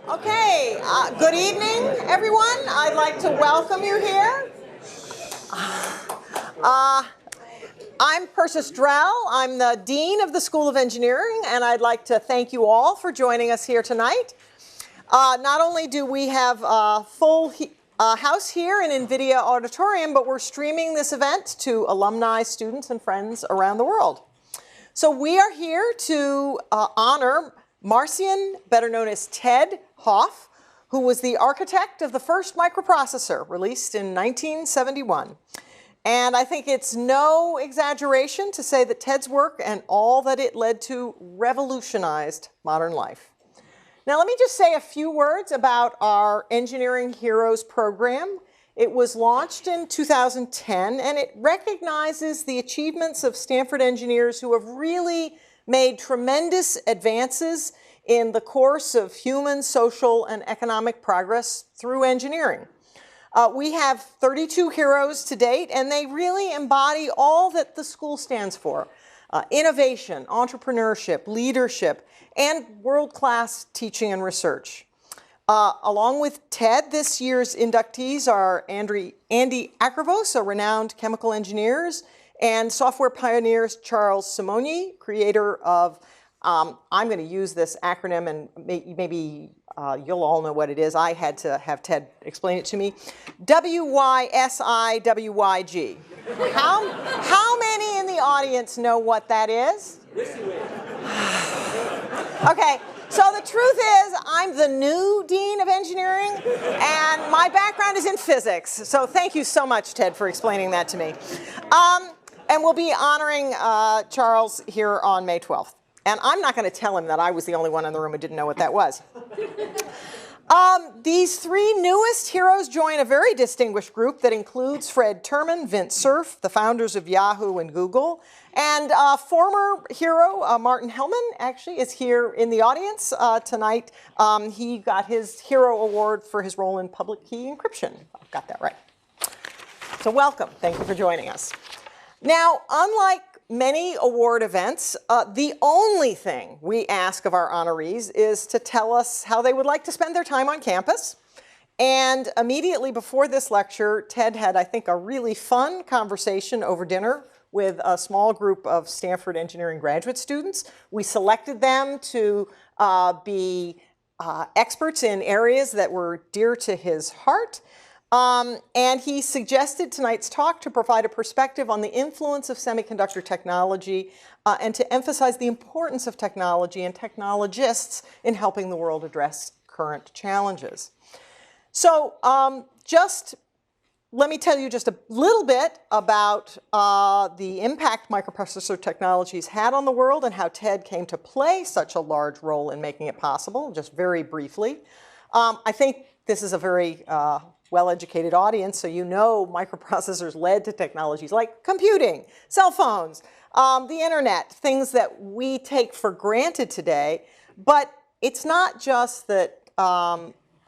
Okay, good evening, everyone. I'd like to welcome you here. I'm Persis Drell. I'm the Dean of the School of Engineering, and I'd like to thank you all for joining us here tonight. Not only do we have a full house here in NVIDIA Auditorium, but we're streaming this event to alumni, students, and friends around the world. So we are here to honor Marcian, better known as Ted Hoff, who was the architect of the first microprocessor released in 1971. And I think it's no exaggeration to say that Ted's work and all that it led to revolutionized modern life. Now, let me just say a few words about our Engineering Heroes program. It was launched in 2010, and it recognizes the achievements of Stanford engineers who have really made tremendous advances in the course of human, social, and economic progress through engineering. We have 32 heroes to date, and they really embody all that the school stands for: innovation, entrepreneurship, leadership, and world-class teaching and research. Along with Ted, this year's inductees are Andy Akravos, a renowned chemical engineer, and software pioneers Charles Simonyi, creator of, I'm going to use this acronym and maybe you'll all know what it is. I had to have Ted explain it to me. WYSIWYG. How many in the audience know what that is? Okay. So the truth is, I'm the new Dean of Engineering, and my background is in physics. So thank you so much, Ted, for explaining that to me. And we'll be honoring Charles here on May 12th. And I'm not going to tell him that I was the only one in the room who didn't know what that was. These three newest heroes join a very distinguished group that includes Fred Terman, Vint Cerf, the founders of Yahoo and Google, and former hero Martin Hellman actually is here in the audience tonight. He got his Hero Award for his role in public key encryption. I've got that right. So welcome. Thank you for joining us. Now, unlike many award events, the only thing we ask of our honorees is to tell us how they would like to spend their time on campus. And immediately before this lecture, Ted had, I think, a really fun conversation over dinner with a small group of Stanford Engineering graduate students. We selected them to be experts in areas that were dear to his heart. And he suggested tonight's talk to provide a perspective on the influence of semiconductor technology and to emphasize the importance of technology and technologists in helping the world address current challenges. So just let me tell you just a little bit about the impact microprocessor technologies had on the world and how Ted came to play such a large role in making it possible, just very briefly. I think this is a very well-educated audience, so you know microprocessors led to technologies like computing, cell phones, the internet, things that we take for granted today. But it's not just that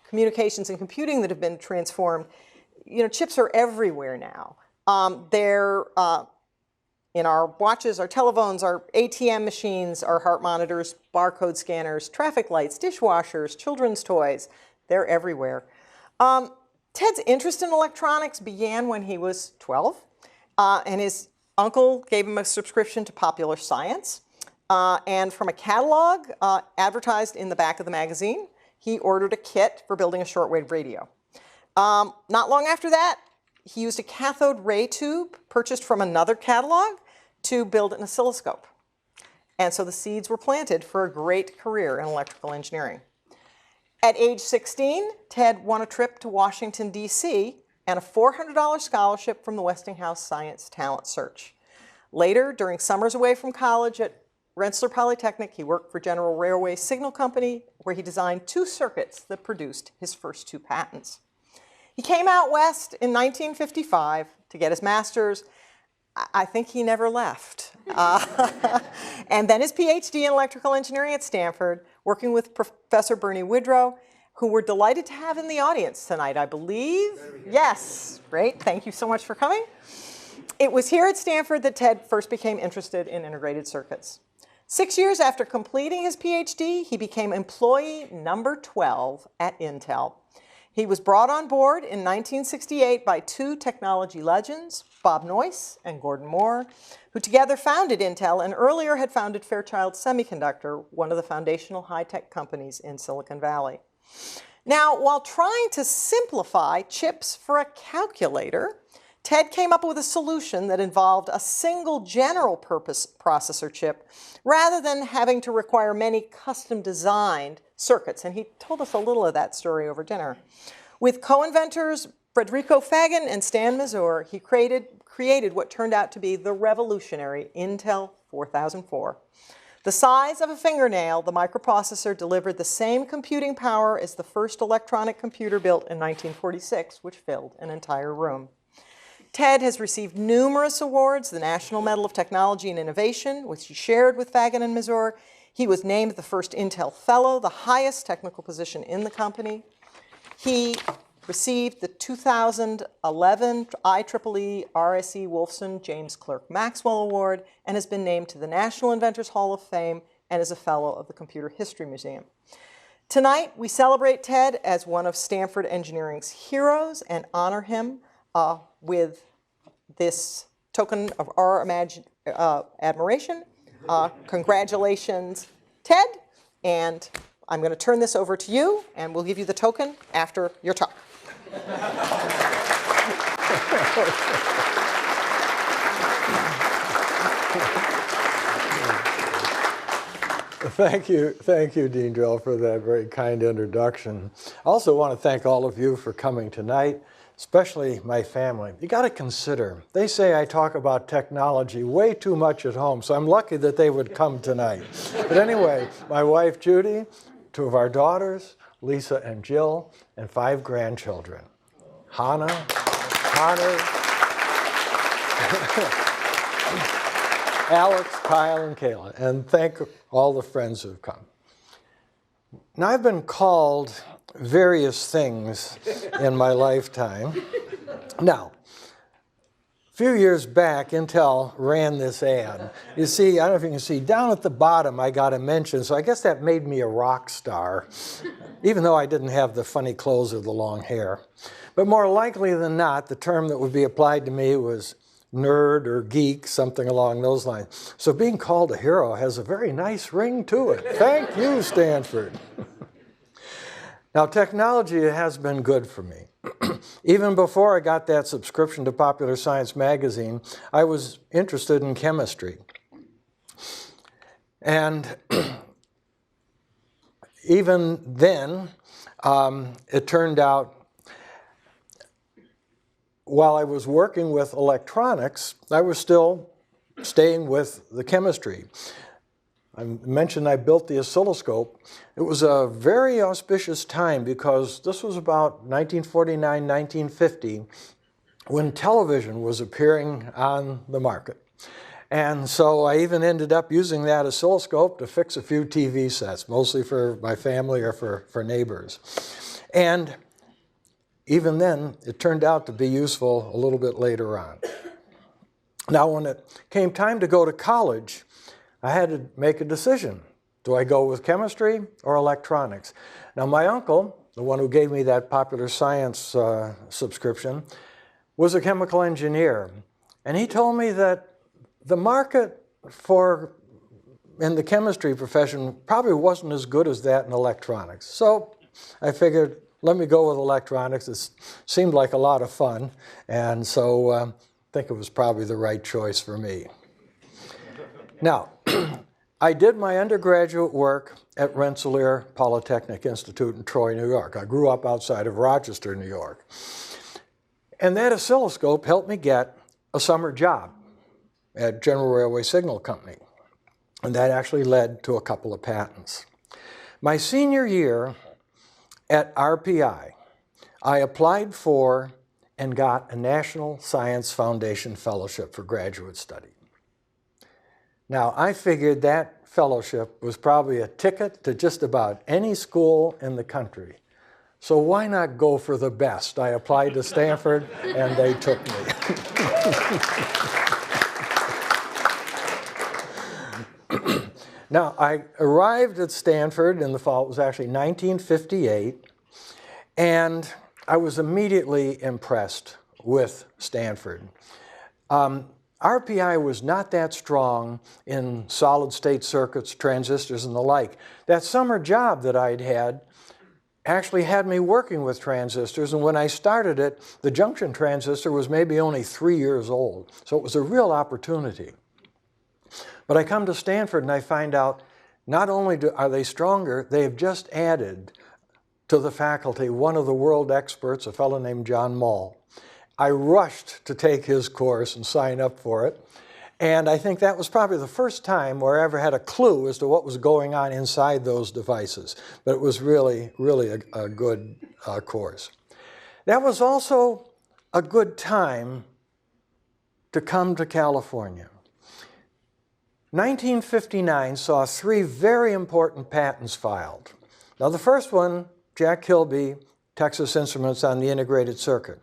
communications and computing that have been transformed. You know, chips are everywhere now. They're in our watches, our telephones, our ATM machines, our heart monitors, barcode scanners, traffic lights, dishwashers, children's toys. They're everywhere. Ted's interest in electronics began when he was 12, and his uncle gave him a subscription to Popular Science. And from a catalog advertised in the back of the magazine, he ordered a kit for building a shortwave radio. Not long after that, he used a cathode ray tube purchased from another catalog to build an oscilloscope. And so the seeds were planted for a great career in electrical engineering. At age 16, Ted won a trip to Washington, D.C., and a $400 scholarship from the Westinghouse Science Talent Search. Later, during summers away from college at Rensselaer Polytechnic, he worked for General Railway Signal Company, where he designed 2 circuits that produced his first 2 patents. He came out west in 1955 to get his master's. I think he never left. And then his PhD in electrical engineering at Stanford, working with Professor Bernie Widrow, who we're delighted to have in the audience tonight, I believe. Yes, great. Thank you so much for coming. It was here at Stanford that Ted first became interested in integrated circuits. 6 years after completing his PhD, he became employee number 12 at Intel. He was brought on board in 1968 by two technology legends, Bob Noyce and Gordon Moore, who together founded Intel and earlier had founded Fairchild Semiconductor, one of the foundational high-tech companies in Silicon Valley. Now, while trying to simplify chips for a calculator, Ted came up with a solution that involved a single general-purpose processor chip rather than having to require many custom-designed circuits, and he told us a little of that story over dinner. With co-inventors Federico Fagan and Stan Mazur, he created what turned out to be the revolutionary Intel 4004. The size of a fingernail, the microprocessor delivered the same computing power as the first electronic computer built in 1946, which filled an entire room. Ted has received numerous awards, the National Medal of Technology and Innovation, which he shared with Fagan and Mazur. He was named the first Intel Fellow, the highest technical position in the company. He received the 2011 IEEE RSE Wolfson James Clerk Maxwell Award and has been named to the National Inventors Hall of Fame and is a Fellow of the Computer History Museum. Tonight, we celebrate Ted as one of Stanford Engineering's heroes and honor him with this token of our admiration. Congratulations, Ted, and I'm going to turn this over to you, and we'll give you the token after your talk. Thank you, Dean Drill, for that very kind introduction. I also want to thank all of you for coming tonight, especially my family. You got to consider, they say I talk about technology way too much at home, so I'm lucky that they would come tonight. But anyway, my wife, Judy, two of our daughters, Lisa and Jill, and 5 grandchildren, Hannah, Connor, Alex, Kyle, and Kayla, and thank all the friends who've come. Now, I've been called various things in my lifetime. Now, a few years back, Intel ran this ad. You see, I don't know if you can see, down at the bottom I got a mention, so I guess that made me a rock star, even though I didn't have the funny clothes or the long hair. But more likely than not, the term that would be applied to me was nerd or geek, something along those lines. So being called a hero has a very nice ring to it. Thank you, Stanford. Now, technology has been good for me. Even before I got that subscription to Popular Science magazine, I was interested in chemistry. And even then, it turned out, while I was working with electronics, I was still staying with the chemistry. I mentioned I built the oscilloscope. It was a very auspicious time because this was about 1949, 1950, when television was appearing on the market. And so I even ended up using that oscilloscope to fix a few TV sets, mostly for my family or for neighbors. And even then, it turned out to be useful a little bit later on. Now, when it came time to go to college, I had to make a decision. Do I go with chemistry or electronics? Now, my uncle, the one who gave me that Popular Science subscription, was a chemical engineer. And he told me that the market in the chemistry profession probably wasn't as good as that in electronics. So I figured, let me go with electronics. It seemed like a lot of fun. And so I think it was probably the right choice for me. Now, I did my undergraduate work at Rensselaer Polytechnic Institute in Troy, New York. I grew up outside of Rochester, New York. And that oscilloscope helped me get a summer job at General Railway Signal Company. And that actually led to a couple of patents. My senior year at RPI, I applied for and got a National Science Foundation Fellowship for graduate study. Now, I figured that fellowship was probably a ticket to just about any school in the country. So why not go for the best? I applied to Stanford, and they took me. Now, I arrived at Stanford in the fall. It was actually 1958, and I was immediately impressed with Stanford. RPI was not that strong in solid-state circuits, transistors, and the like. That summer job that I'd had actually had me working with transistors, and when I started it, the junction transistor was maybe only 3 years old, so it was a real opportunity. But I come to Stanford and I find out not only are they stronger, they've just added to the faculty one of the world experts, a fellow named John Mull. I rushed to take his course and sign up for it. And I think that was probably the first time where I ever had a clue as to what was going on inside those devices. But it was really, really a good course. That was also a good time to come to California. 1959 saw 3 very important patents filed. Now the first one, Jack Kilby, Texas Instruments on the integrated circuit.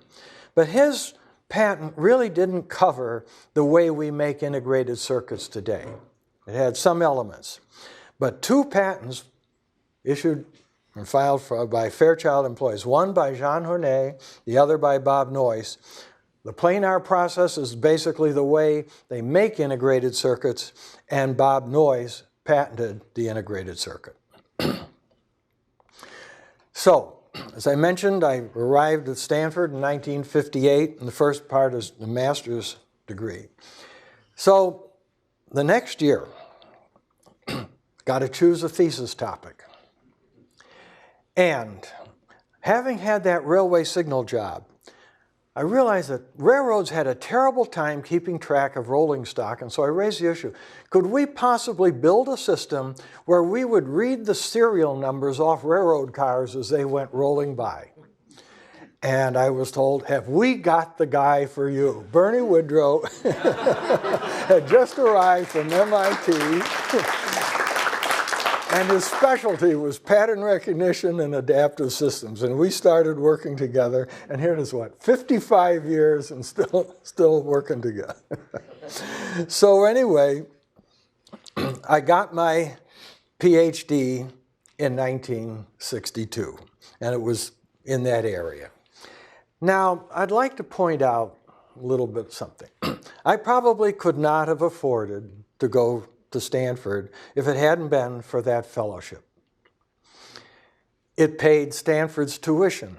But his patent really didn't cover the way we make integrated circuits today. It had some elements. But 2 patents issued and filed by Fairchild employees, one by Jean Hornet, the other by Bob Noyce. The planar process is basically the way they make integrated circuits, and Bob Noyce patented the integrated circuit. So, as I mentioned, I arrived at Stanford in 1958, and the first part is the master's degree. So, the next year, got to choose a thesis topic. And having had that railway signal job, I realized that railroads had a terrible time keeping track of rolling stock, and so I raised the issue. Could we possibly build a system where we would read the serial numbers off railroad cars as they went rolling by? And I was told, have we got the guy for you? Bernie Woodrow had just arrived from MIT. And his specialty was pattern recognition and adaptive systems. And we started working together, and here it is, what, 55 years and still working together. So anyway, I got my PhD in 1962, and it was in that area. Now, I'd like to point out a little bit something. I probably could not have afforded to go to Stanford if it hadn't been for that fellowship. It paid Stanford's tuition,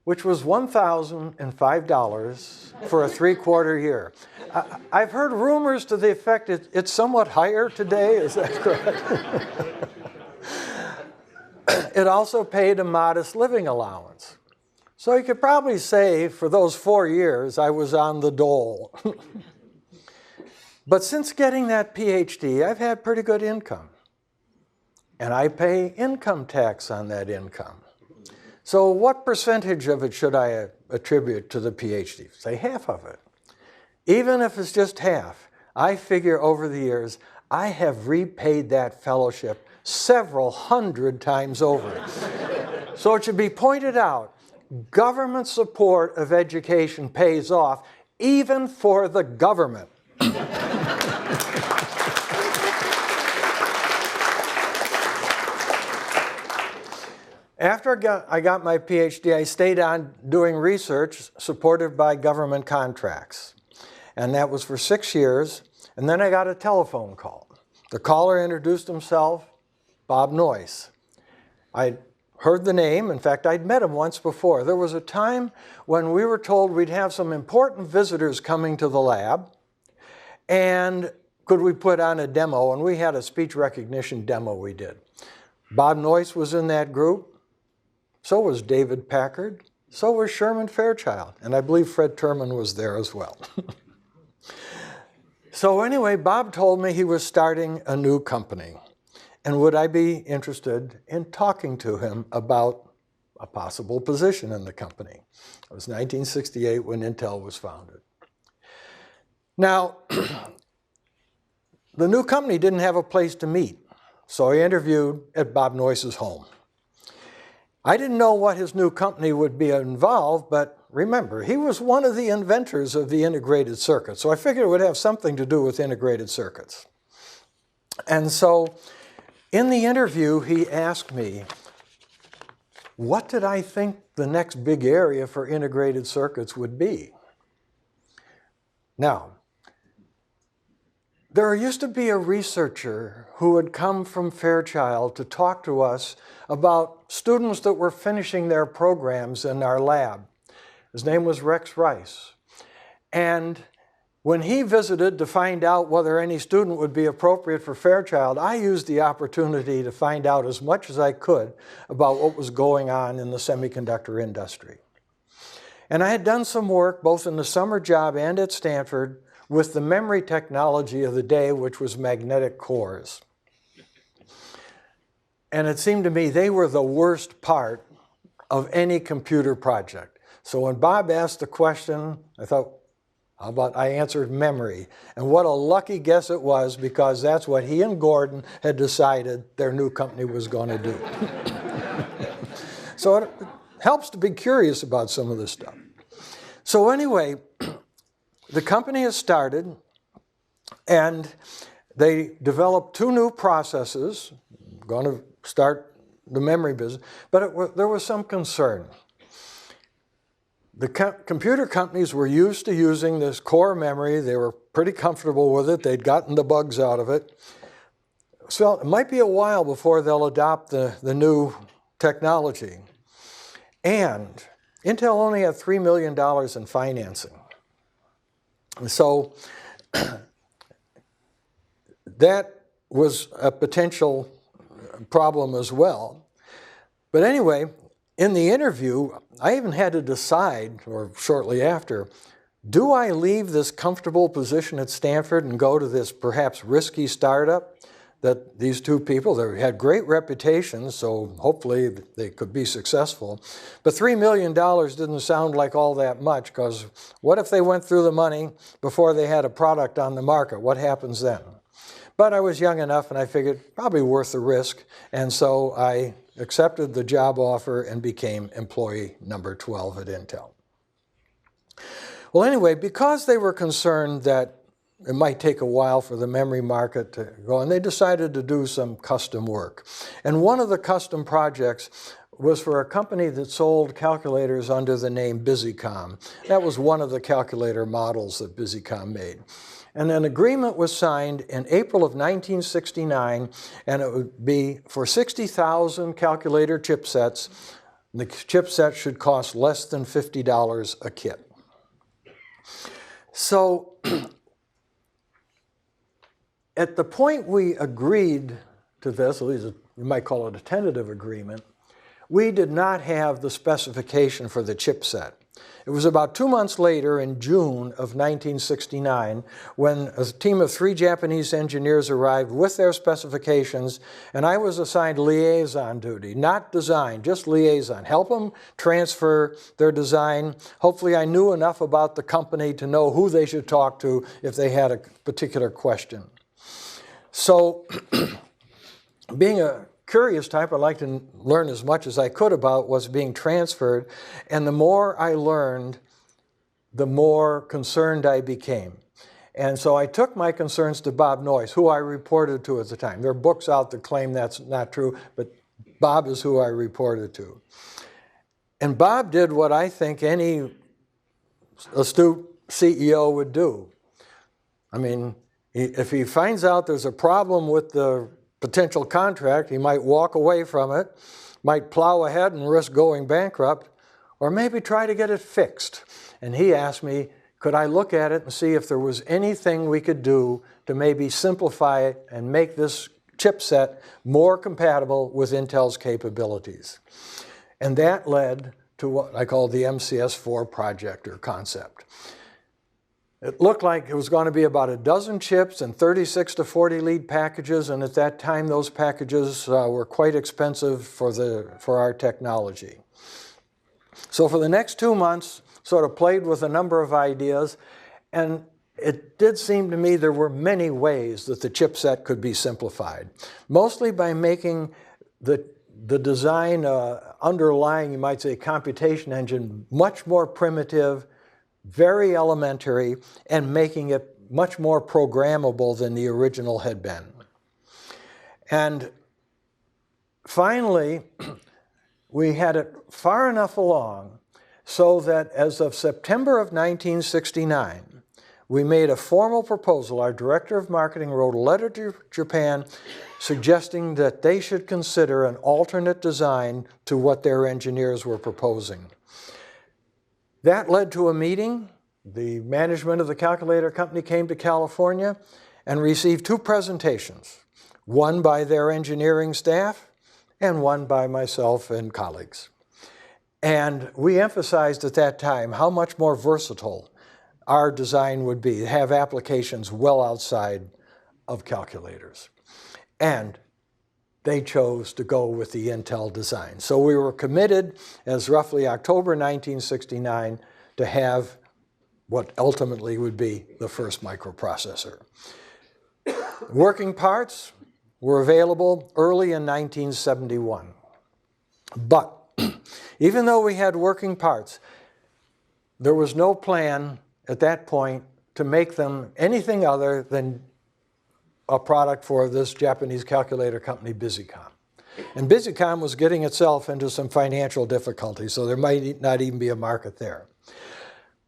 which was $1,005 for a 3-quarter year. I've heard rumors to the effect it's somewhat higher today, is that correct? It also paid a modest living allowance. So you could probably say for those 4 years I was on the dole. But since getting that PhD, I've had pretty good income. And I pay income tax on that income. So what percentage of it should I attribute to the PhD? Say half of it. Even if it's just half, I figure over the years, I have repaid that fellowship several hundred times over. So it should be pointed out, government support of education pays off, even for the government. After I got my PhD, I stayed on doing research supported by government contracts. And that was for 6 years. And then I got a telephone call. The caller introduced himself, Bob Noyce. I heard the name. In fact, I'd met him once before. There was a time when we were told we'd have some important visitors coming to the lab. And could we put on a demo? And we had a speech recognition demo we did. Bob Noyce was in that group. So was David Packard. So was Sherman Fairchild. And I believe Fred Terman was there as well. So anyway, Bob told me he was starting a new company. And would I be interested in talking to him about a possible position in the company? It was 1968 when Intel was founded. Now, the new company didn't have a place to meet. So I interviewed at Bob Noyce's home. I didn't know what his new company would be involved, but remember, he was one of the inventors of the integrated circuit, so I figured it would have something to do with integrated circuits. And so in the interview, he asked me, what did I think the next big area for integrated circuits would be? Now, there used to be a researcher who would come from Fairchild to talk to us about students that were finishing their programs in our lab. His name was Rex Rice. And when he visited to find out whether any student would be appropriate for Fairchild, I used the opportunity to find out as much as I could about what was going on in the semiconductor industry. And I had done some work both in the summer job and at Stanford with the memory technology of the day, which was magnetic cores. And it seemed to me they were the worst part of any computer project. So when Bob asked the question, I thought, how about I answered memory? And what a lucky guess it was, because that's what he and Gordon had decided their new company was going to do. So it helps to be curious about some of this stuff. So anyway, the company has started, and they developed 2 new processes, going to start the memory business, but there was some concern. The computer companies were used to using this core memory. They were pretty comfortable with it. They'd gotten the bugs out of it. So it might be a while before they'll adopt the new technology. And Intel only had $3 million in financing. And so that was a potential problem as well. But anyway, in the interview, I even had to decide, or shortly after, do I leave this comfortable position at Stanford and go to this perhaps risky startup that these 2 people, they had great reputations, so hopefully they could be successful. But $3 million didn't sound like all that much, because what if they went through the money before they had a product on the market? What happens then? But I was young enough, and I figured probably worth the risk, and so I accepted the job offer and became employee number 12 at Intel. Well, anyway, because they were concerned that it might take a while for the memory market to go, and they decided to do some custom work. And one of the custom projects was for a company that sold calculators under the name Busicom. That was one of the calculator models that Busicom made. And an agreement was signed in April of 1969, and it would be for 60,000 calculator chipsets. The chipset should cost less than $50 a kit. So at the point we agreed to this, at least you might call it a tentative agreement, we did not have the specification for the chipset. It was about 2 months later, in June of 1969, when a team of 3 Japanese engineers arrived with their specifications, and I was assigned liaison duty, not design, just liaison. Help them transfer their design. Hopefully I knew enough about the company to know who they should talk to if they had a particular question. So, being a curious type, I like to learn as much as I could about what's being transferred, and the more I learned, the more concerned I became. And so I took my concerns to Bob Noyce, who I reported to at the time. There are books out that claim that's not true, but Bob is who I reported to. And Bob did what I think any astute CEO would do. I mean, if he finds out there's a problem with the potential contract, he might walk away from it, might plow ahead and risk going bankrupt, or maybe try to get it fixed. And he asked me, could I look at it and see if there was anything we could do to maybe simplify it and make this chipset more compatible with Intel's capabilities. And that led to what I call the MCS4 project or concept. It looked like it was going to be about a dozen chips and 36 to 40 lead packages, and at that time those packages were quite expensive for our technology. So for the next 2 months, sort of played with a number of ideas, and it did seem to me there were many ways that the chipset could be simplified, mostly by making the design underlying, you might say, computation engine much more primitive, very elementary, and making it much more programmable than the original had been. And finally, we had it far enough along so that as of September of 1969, we made a formal proposal. Our director of marketing wrote a letter to Japan suggesting that they should consider an alternate design to what their engineers were proposing. That led to a meeting. The management of the calculator company came to California and received 2 presentations, one by their engineering staff and one by myself and colleagues. And we emphasized at that time how much more versatile our design would be, have applications well outside of calculators. And they chose to go with the Intel design. So we were committed, as roughly October 1969, to have what ultimately would be the first microprocessor. Working parts were available early in 1971. But even though we had working parts, there was no plan at that point to make them anything other than a product for this Japanese calculator company, Busicom. And Busicom was getting itself into some financial difficulties, so there might not even be a market there.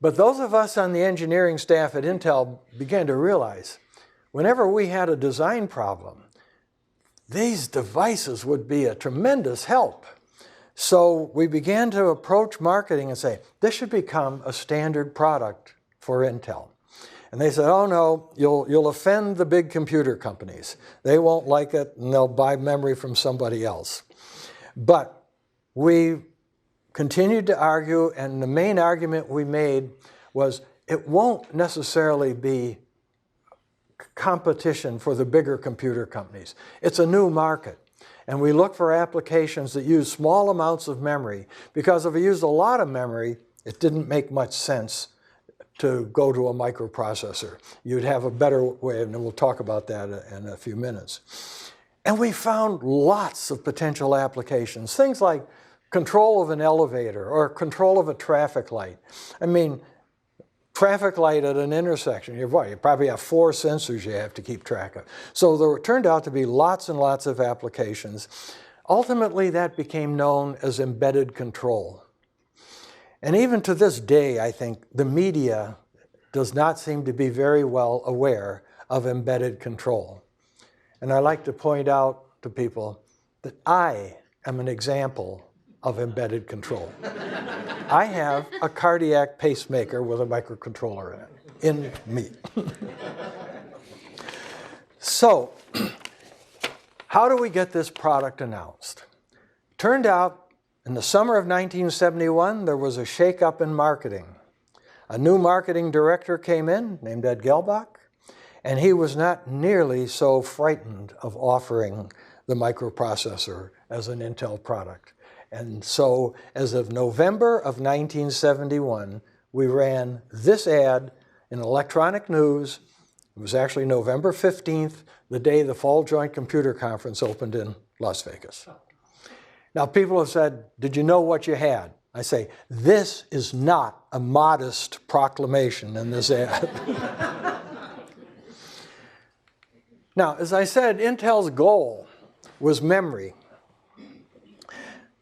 But those of us on the engineering staff at Intel began to realize whenever we had a design problem, these devices would be a tremendous help. So we began to approach marketing and say, this should become a standard product for Intel. And they said, oh no, you'll offend the big computer companies. They won't like it and they'll buy memory from somebody else. But we continued to argue, and the main argument we made was it won't necessarily be competition for the bigger computer companies. It's a new market. And we look for applications that use small amounts of memory, because if we used a lot of memory, it didn't make much sense to go to a microprocessor. You'd have a better way, and we'll talk about that in a few minutes. And we found lots of potential applications, things like control of an elevator or control of a traffic light. I mean, traffic light at an intersection, you probably have 4 sensors you have to keep track of. So there turned out to be lots and lots of applications. Ultimately, that became known as embedded control. And even to this day, I think the media does not seem to be very well aware of embedded control. And I like to point out to people that I am an example of embedded control. I have a cardiac pacemaker with a microcontroller in it, in me. So, how do we get this product announced? Turned out, in the summer of 1971, there was a shakeup in marketing. A new marketing director came in, named Ed Gelbach, and he was not nearly so frightened of offering the microprocessor as an Intel product. And so, as of November of 1971, we ran this ad in Electronic News. It was actually November 15th, the day the Fall Joint Computer Conference opened in Las Vegas. Now, people have said, did you know what you had? I say, this is not a modest proclamation in this ad. Now, as I said, Intel's goal was memory.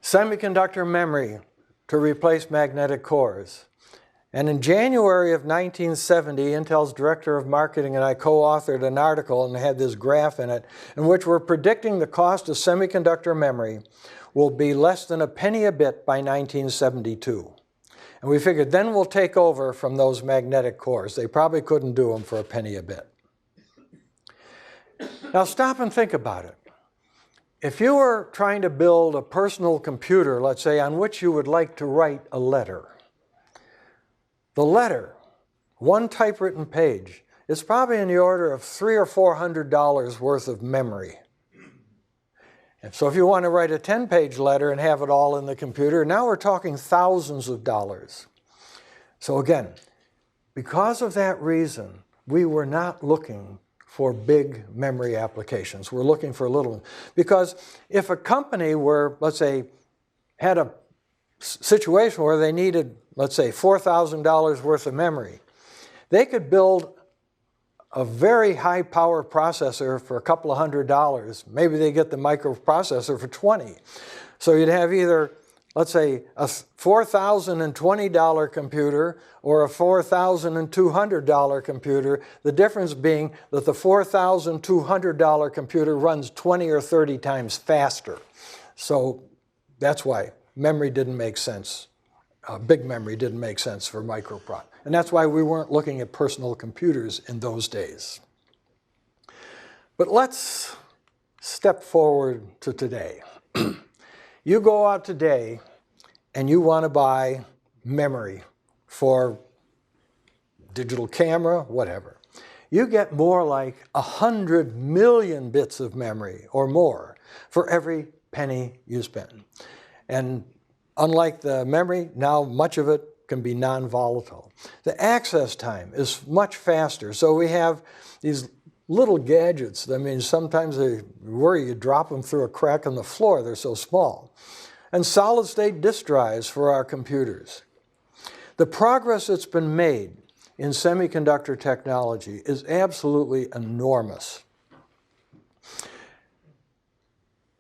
Semiconductor memory to replace magnetic cores. And in January of 1970, Intel's director of marketing and I co-authored an article and had this graph in it in which we're predicting the cost of semiconductor memory will be less than a penny a bit by 1972. And we figured then we'll take over from those magnetic cores. They probably couldn't do them for a penny a bit. Now stop and think about it. If you were trying to build a personal computer, let's say, on which you would like to write a letter, the letter, one typewritten page, is probably in the order of $300 or $400 worth of memory. And so if you want to write a 10-page letter and have it all in the computer, now we're talking thousands of dollars. So again, because of that reason, we were not looking for big memory applications. We're looking for little. Because if a company were, let's say, had a situation where they needed, let's say, $4,000 worth of memory, they could build a very high power processor for a couple of $100. Maybe they get the microprocessor for 20. So you'd have either, let's say, a $4,020 computer or a $4,200 computer, the difference being that the $4,200 computer runs 20 or 30 times faster. So that's why memory didn't make sense. Big memory didn't make sense for microprocessors. And that's why we weren't looking at personal computers in those days. But let's step forward to today. You go out today and you want to buy memory for digital camera, whatever. You get more like 100 million bits of memory or more for every penny you spend. And unlike the memory, now much of it can be non-volatile. The access time is much faster. So we have these little gadgets. I mean, sometimes they worry you drop them through a crack in the floor. They're so small. And solid-state disk drives for our computers. The progress that's been made in semiconductor technology is absolutely enormous.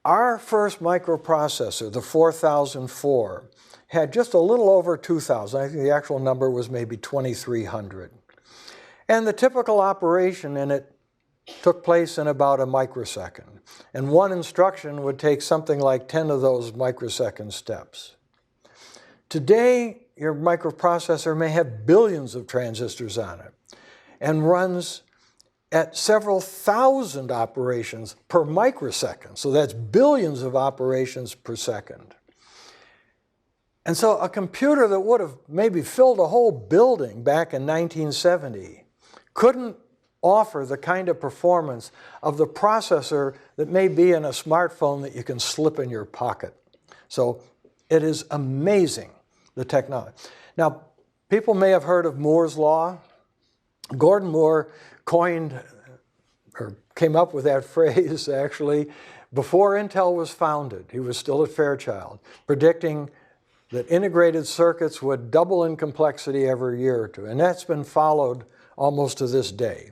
Our first microprocessor, the 4004, had just a little over 2,000. I think the actual number was maybe 2,300. And the typical operation in it took place in about a microsecond. And one instruction would take something like 10 of those microsecond steps. Today, your microprocessor may have billions of transistors on it and runs at several thousand operations per microsecond. So that's billions of operations per second. And so a computer that would have maybe filled a whole building back in 1970 couldn't offer the kind of performance of the processor that may be in a smartphone that you can slip in your pocket. So it is amazing, the technology. Now, people may have heard of Moore's Law. Gordon Moore coined, or came up with that phrase, actually, before Intel was founded. He was still at Fairchild, predicting that integrated circuits would double in complexity every year or two. And that's been followed almost to this day.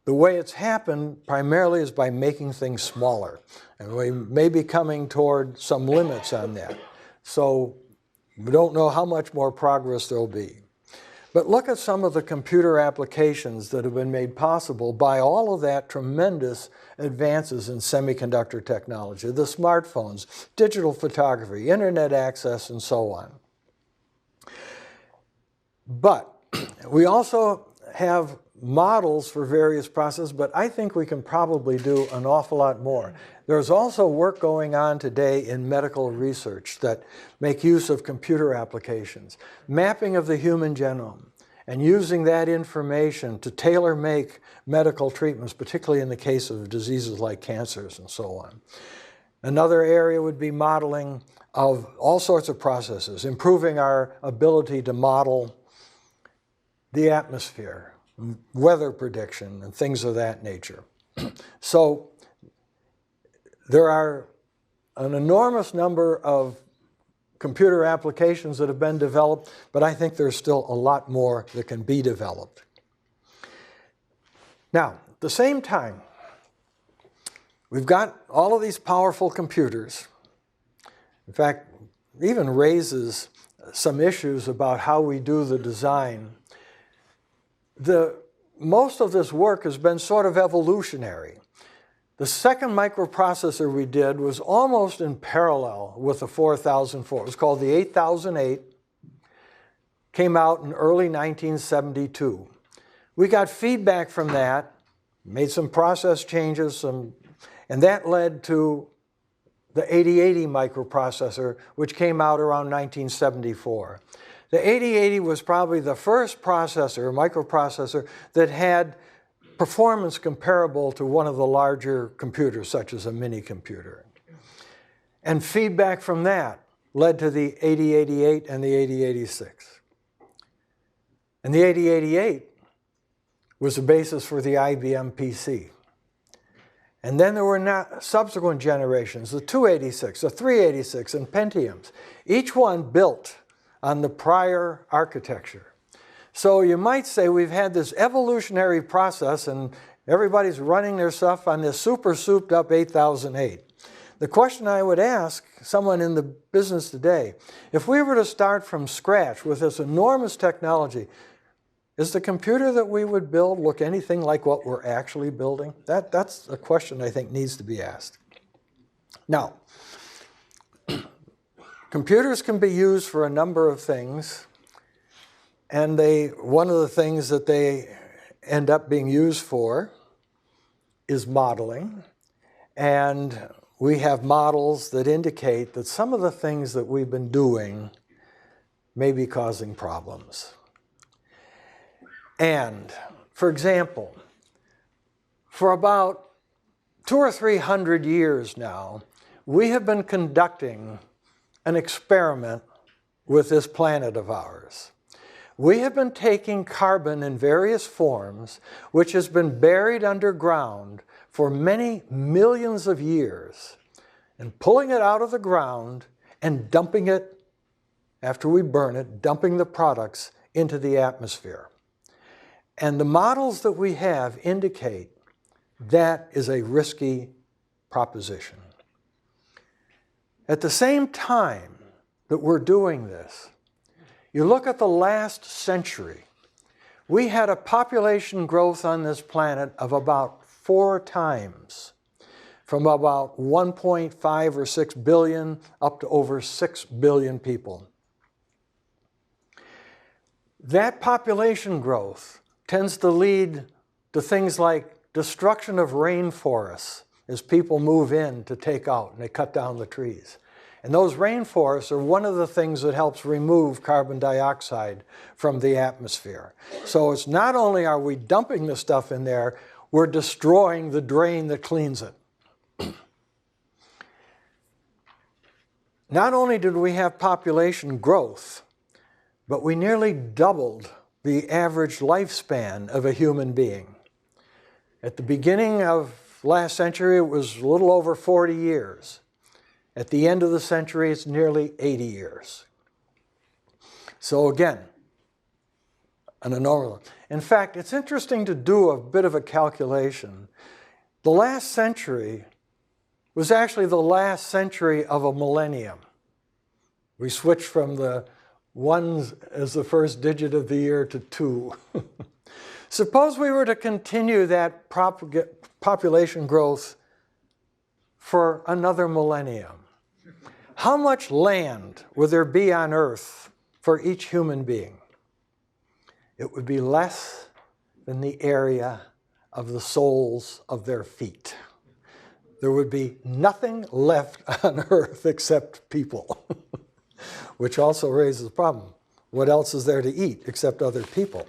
The way it's happened primarily is by making things smaller. And we may be coming toward some limits on that. So we don't know how much more progress there'll be. But look at some of the computer applications that have been made possible by all of that tremendous advances in semiconductor technology, the smartphones, digital photography, internet access, and so on. But we also have models for various processes, but I think we can probably do an awful lot more. There's also work going on today in medical research that make use of computer applications, mapping of the human genome, and using that information to tailor-make medical treatments, particularly in the case of diseases like cancers and so on. Another area would be modeling of all sorts of processes, improving our ability to model the atmosphere, weather prediction, and things of that nature. So there are an enormous number of computer applications that have been developed, but I think there's still a lot more that can be developed. Now, at the same time, we've got all of these powerful computers. In fact, it even raises some issues about how we do the design. Most of this work has been sort of evolutionary. The second microprocessor we did was almost in parallel with the 4004. It was called the 8008. Came out in early 1972. We got feedback from that, made some process changes, and that led to the 8080 microprocessor, which came out around 1974. The 8080 was probably the first processor, microprocessor, that had performance comparable to one of the larger computers, such as a mini computer. And feedback from that led to the 8088 and the 8086. And the 8088 was the basis for the IBM PC. And then there were subsequent generations, the 286, the 386, and Pentiums, each one built on the prior architecture. So you might say we've had this evolutionary process and everybody's running their stuff on this super souped up 8008. The question I would ask someone in the business today, if we were to start from scratch with this enormous technology, is the computer that we would build look anything like what we're actually building? That's a question I think needs to be asked. Now, computers can be used for a number of things, and one of the things that they end up being used for is modeling. And we have models that indicate that some of the things that we've been doing may be causing problems. And, for example, for about 200 or 300 years now, we have been conducting an experiment with this planet of ours. We have been taking carbon in various forms, which has been buried underground for many millions of years, and pulling it out of the ground and dumping it, after we burn it, dumping the products into the atmosphere. And the models that we have indicate that is a risky proposition. At the same time that we're doing this, you look at the last century, we had a population growth on this planet of about 4 times, from about 1.5 or 6 billion up to over 6 billion people. That population growth tends to lead to things like destruction of rainforests as people move in to take out and they cut down the trees. And those rainforests are one of the things that helps remove carbon dioxide from the atmosphere. So it's not only are we dumping the stuff in there, we're destroying the drain that cleans it. Not only did we have population growth, but we nearly doubled the average lifespan of a human being. At the beginning of last century, it was a little over 40 years. At the end of the century, it's nearly 80 years. So again, an enormous. In fact, it's interesting to do a bit of a calculation. The last century was actually the last century of a millennium. We switched from the 1 as the first digit of the year to 2. Suppose we were to continue that population growth for another millennium. How much land would there be on Earth for each human being? It would be less than the area of the soles of their feet. There would be nothing left on Earth except people, which also raises the problem. What else is there to eat except other people?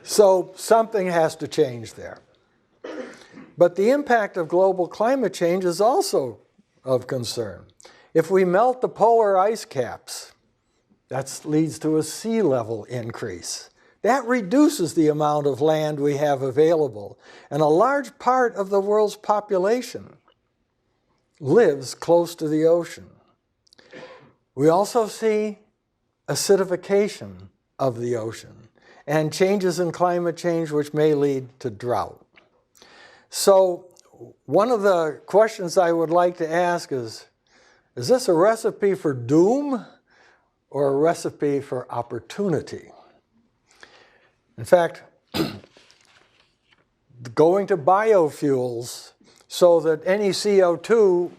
So something has to change there. But the impact of global climate change is also of concern. If we melt the polar ice caps, that leads to a sea level increase. That reduces the amount of land we have available. And a large part of the world's population lives close to the ocean. We also see acidification of the ocean and changes in climate change which may lead to drought. So one of the questions I would like to ask is this a recipe for doom or a recipe for opportunity? In fact, going to biofuels so that any CO2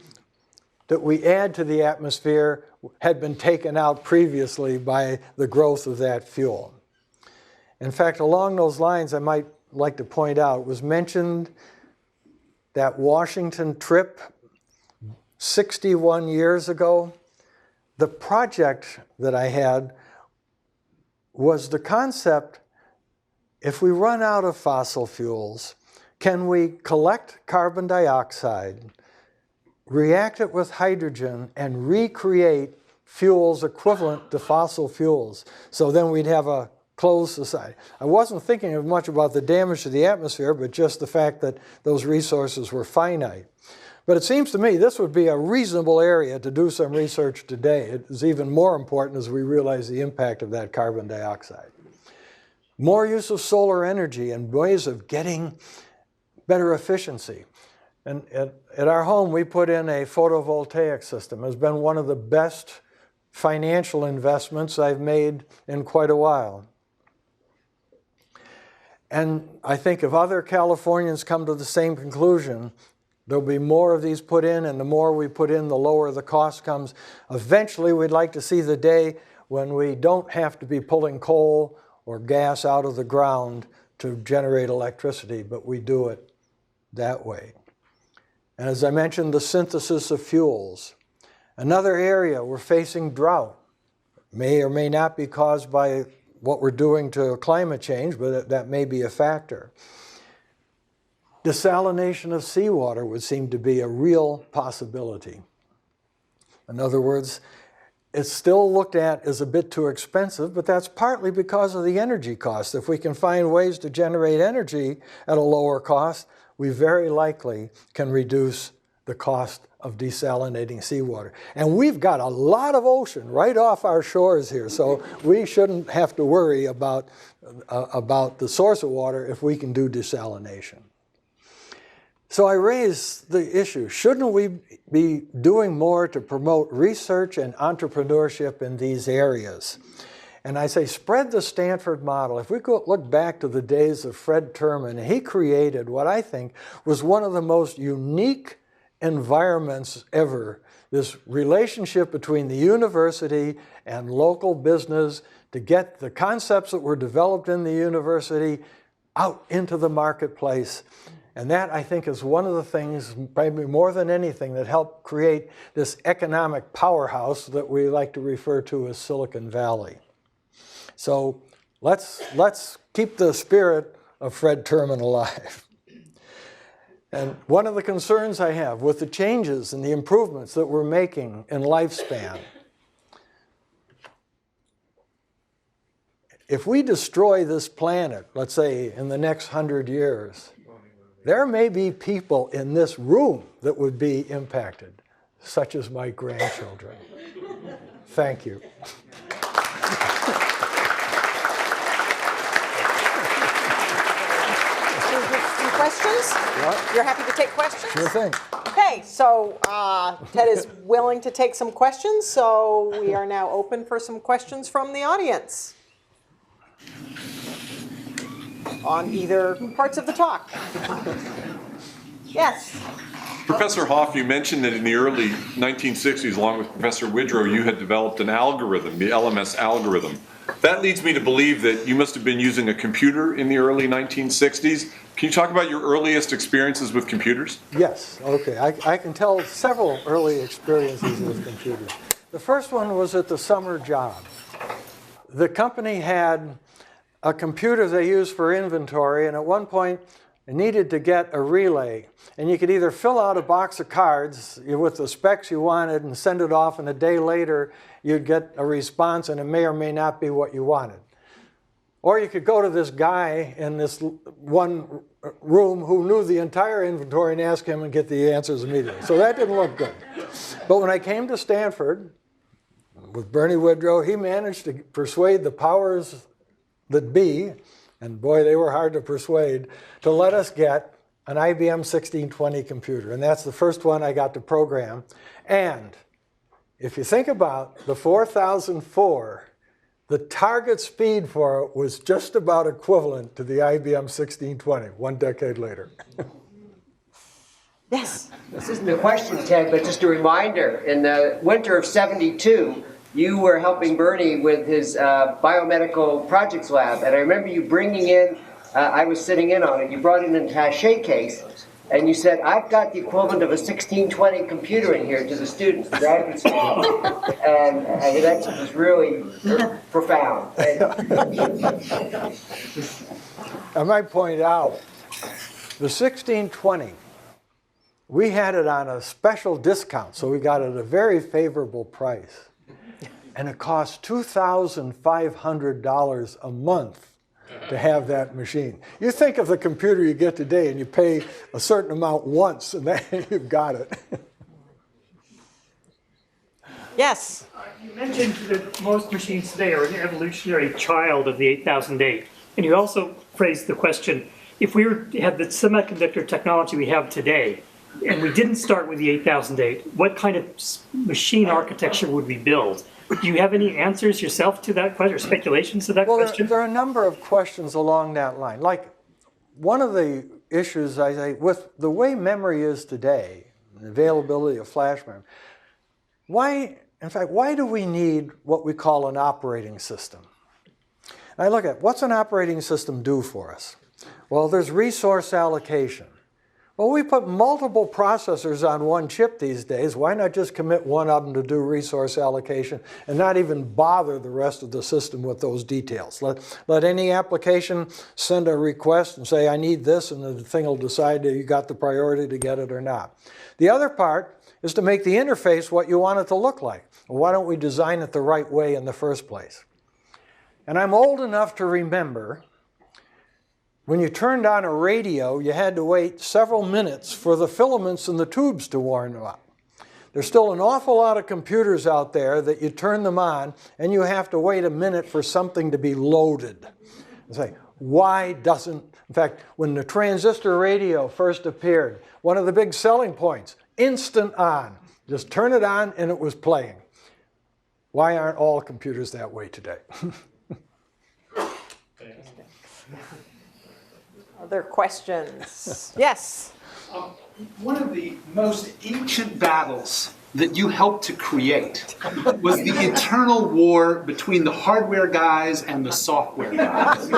that we add to the atmosphere had been taken out previously by the growth of that fuel. In fact, along those lines, I might like to point out, it was mentioned that Washington trip 61 years ago. The project that I had was the concept, if we run out of fossil fuels, can we collect carbon dioxide, react it with hydrogen, and recreate fuels equivalent to fossil fuels? So then we'd have a closed society. I wasn't thinking much about the damage to the atmosphere, but just the fact that those resources were finite. But it seems to me this would be a reasonable area to do some research today. It is even more important as we realize the impact of that carbon dioxide. More use of solar energy and ways of getting better efficiency. And at our home, we put in a photovoltaic system. It's been one of the best financial investments I've made in quite a while. And I think if other Californians come to the same conclusion, there'll be more of these put in, and the more we put in, the lower the cost comes. Eventually, we'd like to see the day when we don't have to be pulling coal or gas out of the ground to generate electricity, but we do it that way. And as I mentioned, the synthesis of fuels. Another area, we're facing drought. May or may not be caused by what we're doing to climate change, but that may be a factor. Desalination of seawater would seem to be a real possibility. In other words, it's still looked at as a bit too expensive, but that's partly because of the energy cost. If we can find ways to generate energy at a lower cost, we very likely can reduce the cost of desalinating seawater. And we've got a lot of ocean right off our shores here, so we shouldn't have to worry about the source of water if we can do desalination. So I raise the issue, shouldn't we be doing more to promote research and entrepreneurship in these areas? And I say spread the Stanford model. If we go look back to the days of Fred Terman, he created what I think was one of the most unique environments ever, this relationship between the university and local business to get the concepts that were developed in the university out into the marketplace. And that, I think, is one of the things, probably more than anything, that helped create this economic powerhouse that we like to refer to as Silicon Valley. So let's keep the spirit of Fred Terman alive. And one of the concerns I have with the changes and the improvements that we're making in lifespan, if we destroy this planet, let's say in the next 100 years, there may be people in this room that would be impacted, such as my grandchildren. Thank you. Questions? What? You're happy to take questions? Sure thing. Okay, so Ted is willing to take some questions, so we are now open for some questions from the audience on either parts of the talk. Yes? Professor Hoff, you mentioned that in the early 1960s, along with Professor Widrow, you had developed an algorithm, the LMS algorithm. That leads me to believe that you must have been using a computer in the early 1960s. Can you talk about your earliest experiences with computers? Yes, okay. I can tell several early experiences with computers. The first one was at the summer job. The company had a computer they used for inventory, and at one point it needed to get a relay. And you could either fill out a box of cards with the specs you wanted and send it off, and a day later you'd get a response, and it may or may not be what you wanted. Or you could go to this guy in this one room who knew the entire inventory and ask him and get the answers immediately. So that didn't look good. But when I came to Stanford with Bernie Widrow, he managed to persuade the powers that be, and boy, they were hard to persuade, to let us get an IBM 1620 computer. And that's the first one I got to program. And if you think about the 4004, the target speed for it was just about equivalent to the IBM 1620, 1 decade later. Yes. This isn't a question, Ted, but just a reminder. In the winter of '72, you were helping Bernie with his biomedical projects lab. And I remember you bringing in, I was sitting in on it, you brought in an attaché case, and you said, I've got the equivalent of a 1620 computer in here to the students, the graduate students. And that was really profound. I might point out, the 1620, we had it on a special discount, so we got it at a very favorable price. And it cost $2,500 a month to have that machine. You think of the computer you get today and you pay a certain amount once and then you've got it. Yes. You mentioned that most machines today are an evolutionary child of the 8008. And you also phrased the question, if we had the semiconductor technology we have today, and we didn't start with the 8008, what kind of machine architecture would we build? Do you have any answers yourself to that question, or speculations to that question? There are a number of questions along that line. Like, one of the issues, I say, with the way memory is today, the availability of flash memory, why do we need what we call an operating system? And I look at, what's an operating system do for us? Well, there's resource allocation. Well, we put multiple processors on one chip these days. Why not just commit one of them to do resource allocation and not even bother the rest of the system with those details? Let any application send a request and say, I need this, and the thing will decide that you got the priority to get it or not. The other part is to make the interface what you want it to look like. Well, why don't we design it the right way in the first place? And I'm old enough to remember when you turned on a radio, you had to wait several minutes for the filaments in the tubes to warm up. There's still an awful lot of computers out there that you turn them on and you have to wait a minute for something to be loaded. And say, why doesn't, in fact, when the transistor radio first appeared, one of the big selling points, instant on. Just turn it on and it was playing. Why aren't all computers that way today? Other questions? Yes. One of the most ancient battles that you helped to create was the eternal war between the hardware guys and the software guys.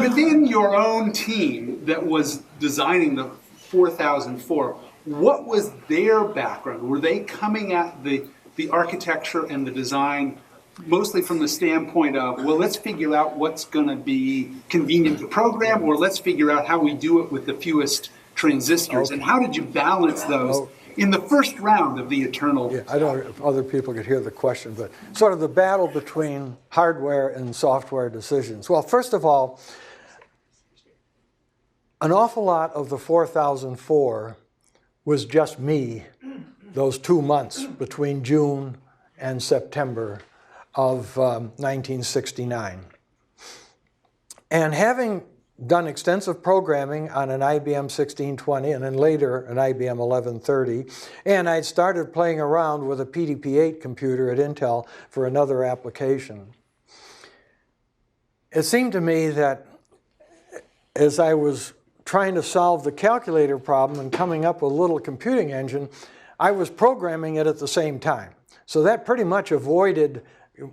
Within your own team that was designing the 4004, what was their background? Were they coming at the architecture and the design mostly from the standpoint of, well, let's figure out what's going to be convenient to program, or let's figure out how we do it with the fewest transistors? And how did you balance those in the first round of the eternal? Yeah, I don't know if other people could hear the question, but sort of the battle between hardware and software decisions. Well, first of all, an awful lot of the 4004 was just me those 2 months between June and September of 1969. And having done extensive programming on an IBM 1620 and then later an IBM 1130, and I'd started playing around with a PDP-8 computer at Intel for another application, it seemed to me that as I was trying to solve the calculator problem and coming up with a little computing engine, I was programming it at the same time. So that pretty much avoided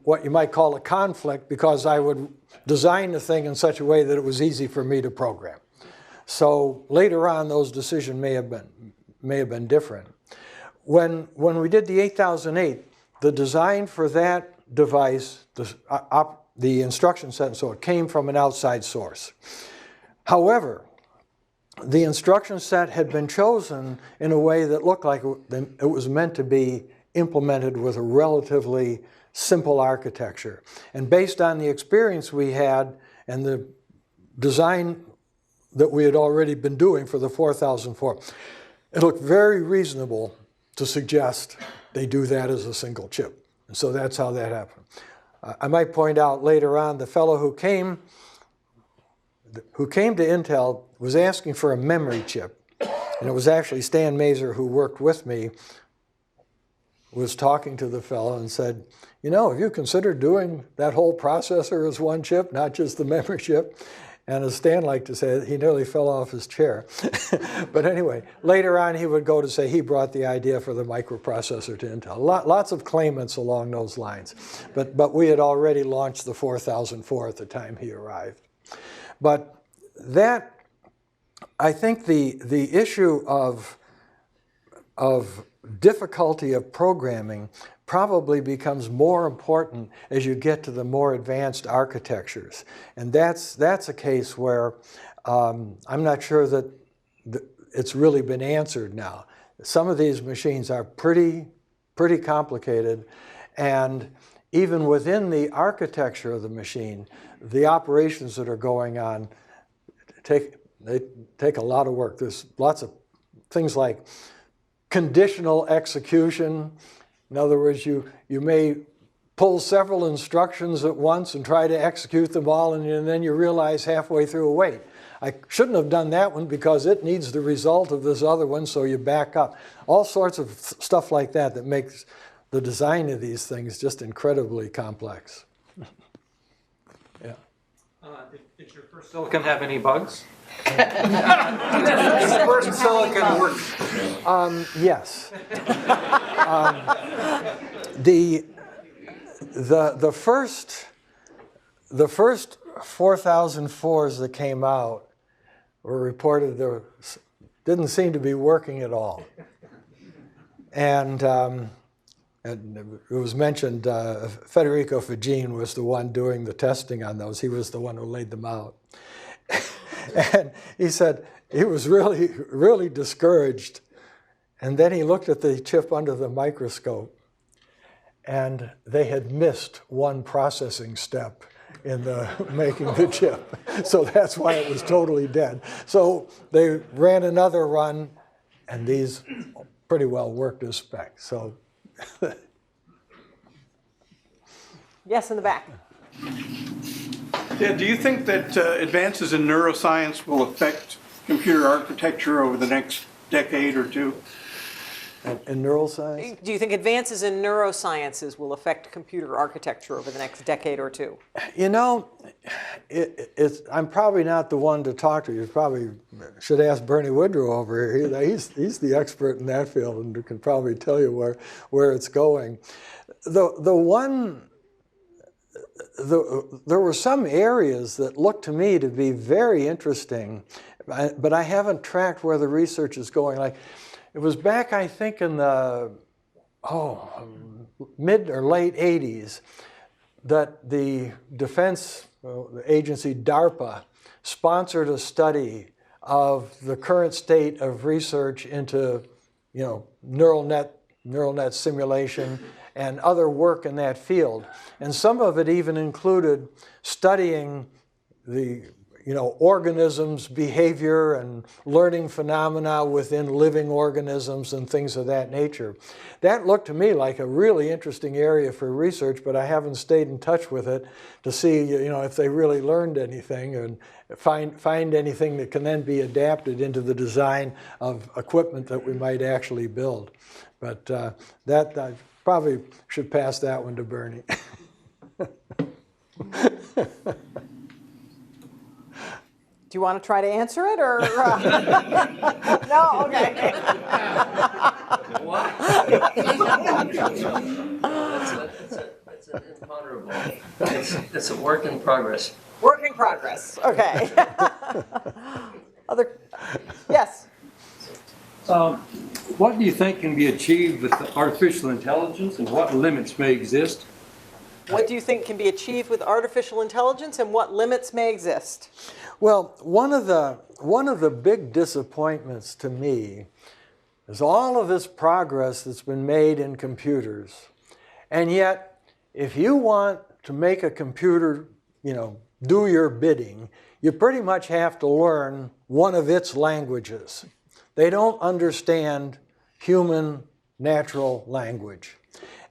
what you might call a conflict, because I would design the thing in such a way that it was easy for me to program. So later on, those decisions may have been different. When we did the 8008, the design for that device, the instruction set, and so it came from an outside source. However, the instruction set had been chosen in a way that looked like it was meant to be implemented with a relatively simple architecture. And based on the experience we had and the design that we had already been doing for the 4004, it looked very reasonable to suggest they do that as a single chip. And so that's how that happened. I might point out later on, the fellow who came to Intel was asking for a memory chip. And it was actually Stan Mazer, who worked with me, was talking to the fellow and said, you know, have you considered doing that whole processor as one chip, not just the memory chip? And as Stan liked to say, he nearly fell off his chair. But anyway, later on he would go to say he brought the idea for the microprocessor to Intel. Lots of claimants along those lines. But we had already launched the 4004 at the time he arrived. But that, I think the issue of difficulty of programming probably becomes more important as you get to the more advanced architectures. And that's a case where I'm not sure that it's really been answered now. Some of these machines are pretty complicated, And even within the architecture of the machine, the operations that are going on take a lot of work. There's lots of things like conditional execution. In other words, you may pull several instructions at once and try to execute them all, and then you realize halfway through, wait, I shouldn't have done that one because it needs the result of this other one, so you back up. All sorts of stuff like that that makes the design of these things just incredibly complex. Yeah. Did your first silicon have any bugs? The first silicon worked. Yes. The first 4004s that came out were reported didn't seem to be working at all. And it was mentioned Federico Fagin was the one doing the testing on those. He was the one who laid them out. And he said he was really, really discouraged. And then he looked at the chip under the microscope, and they had missed one processing step in making the chip. So that's why it was totally dead. So they ran another run, and these pretty well worked as spec. So Yes, in the back. Yeah, do you think that advances in neuroscience will affect computer architecture over the next decade or two? in neuroscience? Do you think advances in neurosciences will affect computer architecture over the next decade or two? You know, I'm probably not the one to talk to. You probably should ask Bernie Woodrow over here. He's the expert in that field and can probably tell you where it's going. There were some areas that looked to me to be very interesting, but I haven't tracked where the research is going. Like, it was back, I think, in the mid or late 80s that the defense agency, DARPA, sponsored a study of the current state of research into, neural net simulation and other work in that field. And some of it even included studying the organisms' behavior and learning phenomena within living organisms and things of that nature. That looked to me like a really interesting area for research, but I haven't stayed in touch with it to see, if they really learned anything and find anything that can then be adapted into the design of equipment that we might actually build. But that I probably should pass that one to Bernie. Do you want to try to answer it, or no? Okay. That's an imponderable. It's a work in progress. Work in progress. Okay. Yes. What do you think can be achieved with artificial intelligence, and what limits may exist? What do you think can be achieved with artificial intelligence, and what limits may exist? Well, one of the big disappointments to me is all of this progress that's been made in computers. And yet, if you want to make a computer, do your bidding, you pretty much have to learn one of its languages. They don't understand human natural language.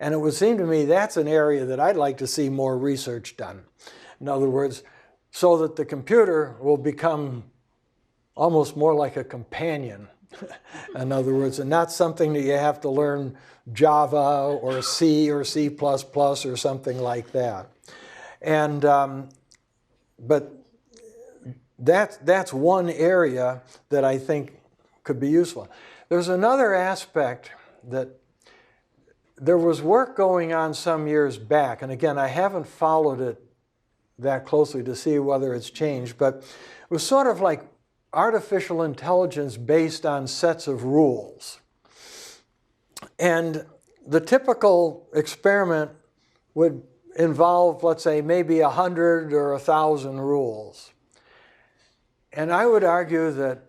And it would seem to me that's an area that I'd like to see more research done. In other words, so that the computer will become almost more like a companion. In other words, and not something that you have to learn Java or C or C++ or something like that. And but that's one area that I think could be useful. There's another aspect that there was work going on some years back, and again, I haven't followed it that closely to see whether it's changed, but it was sort of like artificial intelligence based on sets of rules. And the typical experiment would involve, let's say, maybe 100 or 1,000 rules. And I would argue that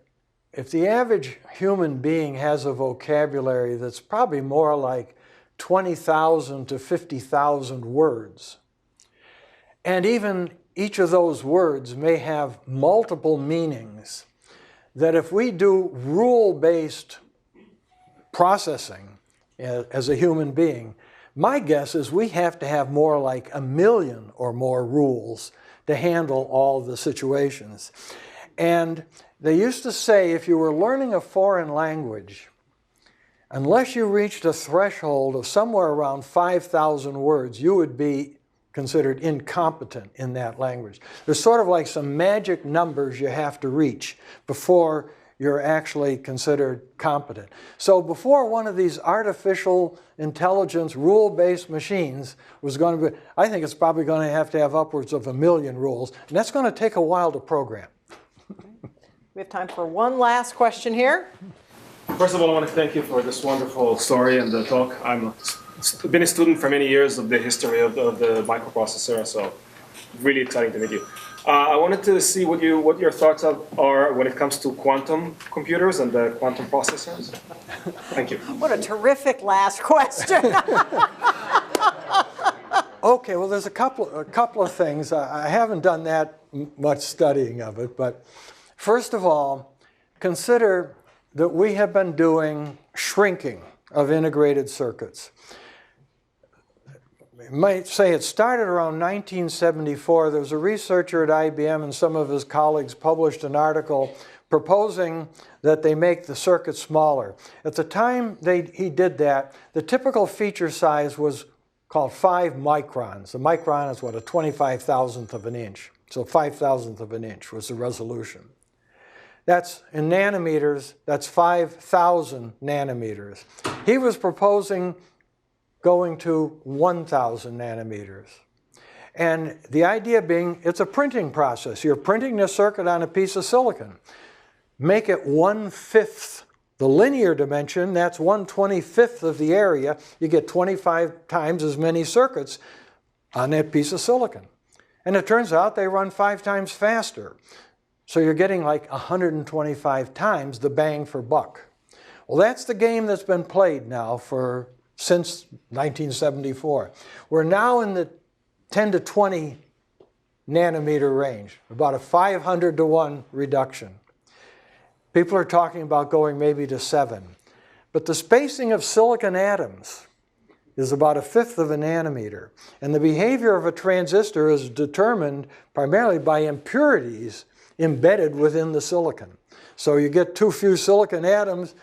if the average human being has a vocabulary that's probably more like 20,000 to 50,000 words. And even each of those words may have multiple meanings that if we do rule-based processing as a human being, my guess is we have to have more like 1 million or more rules to handle all the situations. And they used to say if you were learning a foreign language, unless you reached a threshold of somewhere around 5,000 words, you would be considered incompetent in that language. There's sort of like some magic numbers you have to reach before you're actually considered competent. So before one of these artificial intelligence rule-based machines was going to be, I think it's probably going to have upwards of 1 million rules, and that's going to take a while to program. We have time for one last question here. First of all, I want to thank you for this wonderful story and the talk. I've been a student for many years of the history of the microprocessor, so really exciting to meet you. I wanted to see what your thoughts are when it comes to quantum computers and the quantum processors. Thank you. What a terrific last question. Okay, well, there's a couple of things. I haven't done that much studying of it, but first of all, consider that we have been doing shrinking of integrated circuits. You might say it started around 1974. There was a researcher at IBM and some of his colleagues published an article proposing that they make the circuit smaller. At the time he did that, the typical feature size was called 5 microns. A micron is what, a 25,000th of an inch. So 5,000th of an inch was the resolution. That's in nanometers, that's 5,000 nanometers. He was proposing going to 1,000 nanometers. And the idea being, it's a printing process. You're printing the circuit on a piece of silicon. Make it 1/5 the linear dimension, that's 1/25 of the area. You get 25 times as many circuits on that piece of silicon. And it turns out they run 5 times faster. So you're getting like 125 times the bang for buck. Well, that's the game that's been played now since 1974. We're now in the 10 to 20 nanometer range, about a 500 to 1 reduction. People are talking about going maybe to 7. But the spacing of silicon atoms is about 1/5 of a nanometer. And the behavior of a transistor is determined primarily by impurities embedded within the silicon. So you get too few silicon atoms,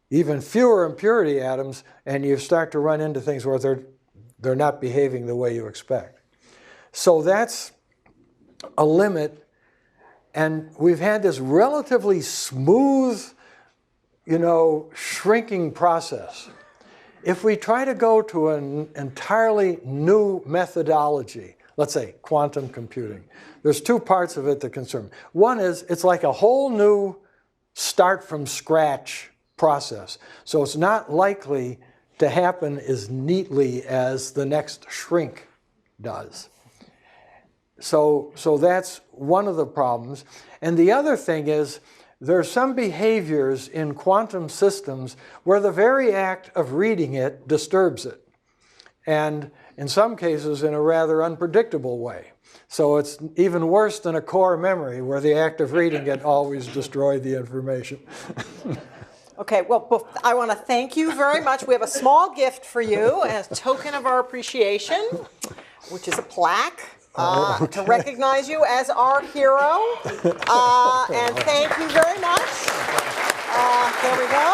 even fewer impurity atoms, and you start to run into things where they're not behaving the way you expect. So that's a limit, and we've had this relatively smooth, shrinking process. If we try to go to an entirely new methodology, let's say quantum computing, there's 2 parts of it that concern me. One is it's like a whole new start from scratch process. So it's not likely to happen as neatly as the next shrink does. So that's one of the problems. And the other thing is there are some behaviors in quantum systems where the very act of reading it disturbs it. And in some cases in a rather unpredictable way. So it's even worse than a core memory where the act of reading it always destroyed the information. Okay, well, I want to thank you very much. We have a small gift for you as a token of our appreciation, which is a plaque to recognize you as our hero. And thank you very much. There we go.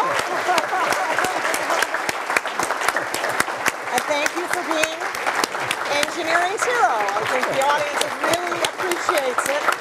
And thank you for being Engineering's hero. I think the audience really appreciates it.